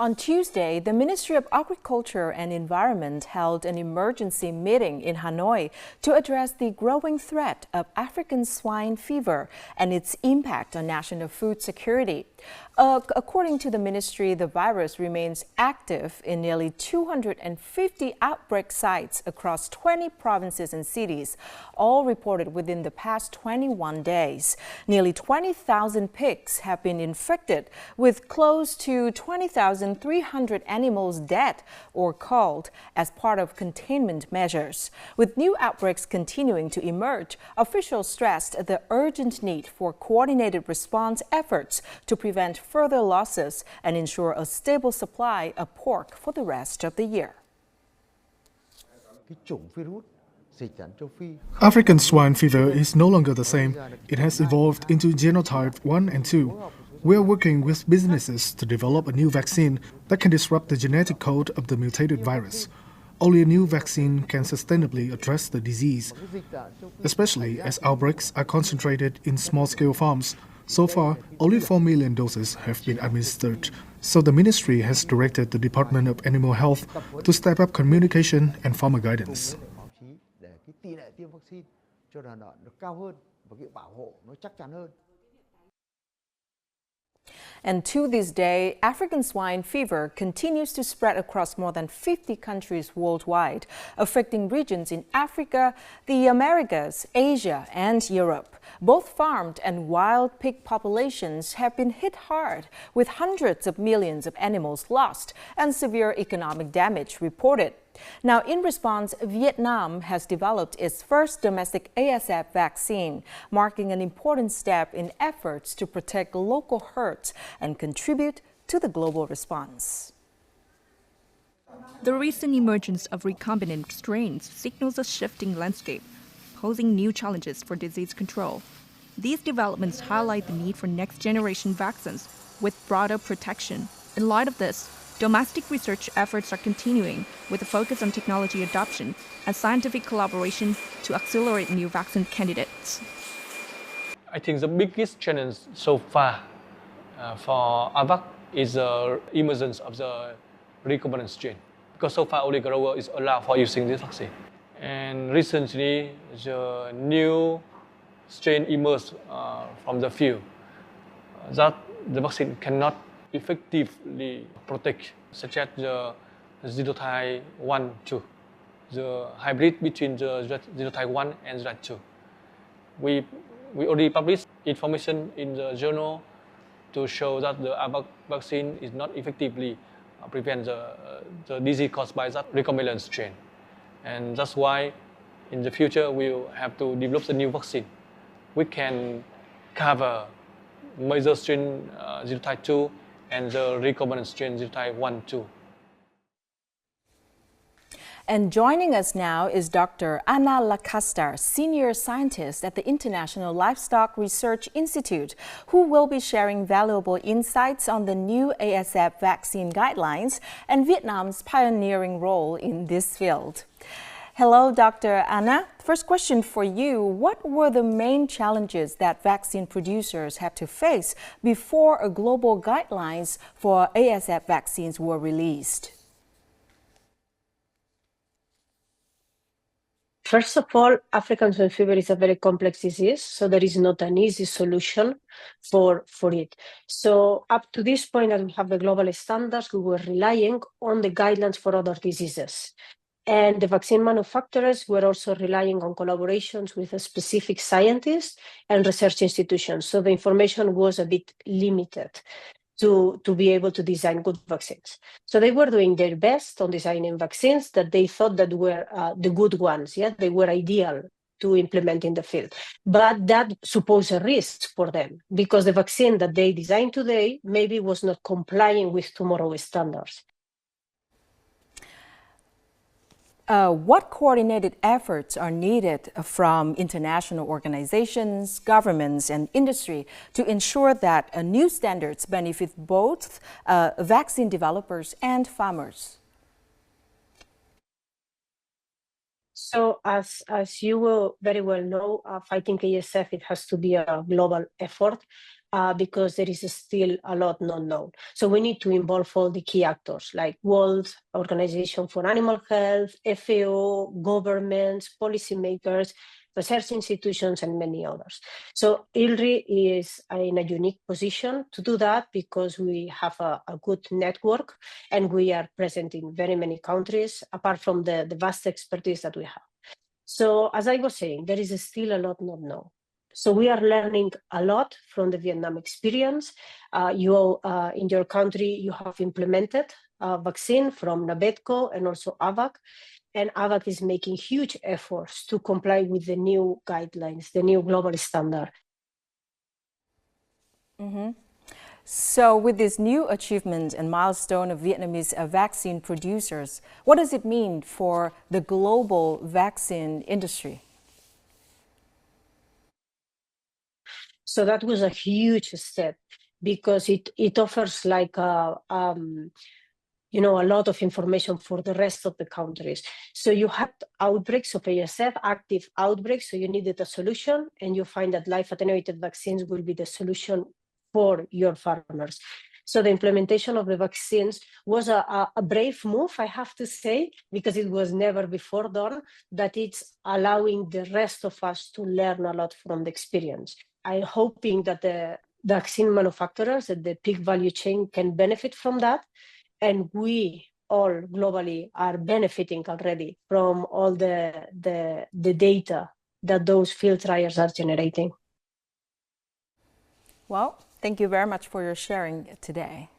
On Tuesday, the Ministry of Agriculture and Environment held an emergency meeting in Hanoi to address the growing threat of African swine fever and its impact on national food security. According to the ministry, the virus remains active in nearly 250 outbreak sites across 20 provinces and cities, all reported within the past 21 days. Nearly 20,000 pigs have been infected, with close to 20,300 animals dead or culled as part of containment measures. With new outbreaks continuing to emerge, officials stressed the urgent need for coordinated response efforts to prevent further losses and ensure a stable supply of pork for the rest of the year. African swine fever is no longer the same. It has evolved into genotype 1 and 2. We are working with businesses to develop a new vaccine that can disrupt the genetic code of the mutated virus. Only a new vaccine can sustainably address the disease, especially as outbreaks are concentrated in small-scale farms. So far, only 4 million doses have been administered, so the ministry has directed the Department of Animal Health to step up communication and farmer guidance. And to this day, African swine fever continues to spread across more than 50 countries worldwide, affecting regions in Africa, the Americas, Asia, and Europe. Both farmed and wild pig populations have been hit hard, with hundreds of millions of animals lost and severe economic damage reported. Now, in response, Vietnam has developed its first domestic ASF vaccine, marking an important step in efforts to protect local herds and contribute to the global response. The recent emergence of recombinant strains signals a shifting landscape, posing new challenges for disease control. These developments highlight the need for next-generation vaccines with broader protection. In light of this, domestic research efforts are continuing with a focus on technology adoption and scientific collaboration to accelerate new vaccine candidates. I think the biggest challenge so far for AVAC is the emergence of the recombinant strain, because so far only grower is allowed for using this vaccine. And recently, the new strain emerged from the field that the vaccine cannot effectively protect, such as the genotype 1, 2, the hybrid between the genotype 1 and genotype 2. We already published information in the journal to show that the AVAC vaccine is not effectively prevent the disease caused by that recombinant strain. And that's why in the future we'll have to develop a new vaccine. We can cover major strain genotype 2 and the recombinant strain genotype 1, 2. And joining us now is Dr. Anna Lacasta, senior scientist at the International Livestock Research Institute, who will be sharing valuable insights on the new ASF vaccine guidelines and Vietnam's pioneering role in this field. Hello, Dr. Anna. First question for you. What were the main challenges that vaccine producers had to face before a global guidelines for ASF vaccines were released? First of all, African swine fever is a very complex disease, so there is not an easy solution for it. So up to this point, as we have the global standards, we were relying on the guidelines for other diseases. And the vaccine manufacturers were also relying on collaborations with specific scientists and research institutions. So the information was a bit limited to be able to design good vaccines. So they were doing their best on designing vaccines that they thought that were the good ones. Yeah, they were ideal to implement in the field. But that supposed a risk for them because the vaccine that they designed today maybe was not complying with tomorrow's standards. What coordinated efforts are needed from international organizations, governments, and industry to ensure that new standards benefit both vaccine developers and farmers? So as you will very well know, fighting ASF, it has to be a global effort because there is still a lot not known. So we need to involve all the key actors like World Organization for Animal Health, FAO, governments, policymakers, research institutions, and many others. So ILRI is in a unique position to do that because we have a good network and we are present in very many countries, apart from the vast expertise that we have. So as I was saying, there is still a lot not known. So we are learning a lot from the Vietnam experience. In your country, you have implemented a vaccine from Nabetco and also AVAC. And AVAC is making huge efforts to comply with the new guidelines, the new global standard. So with this new achievement and milestone of Vietnamese vaccine producers, what does it mean for the global vaccine industry? So that was a huge step because it offers like a lot of information for the rest of the countries. So you had outbreaks of ASF, active outbreaks, so you needed a solution, and you find that live attenuated vaccines will be the solution for your farmers. So the implementation of the vaccines was a brave move, I have to say, because it was never before done, that it's allowing the rest of us to learn a lot from the experience. I'm hoping that the vaccine manufacturers and the pig value chain can benefit from that. And we all globally are benefiting already from all the data that those field trials are generating. Well, thank you very much for your sharing today.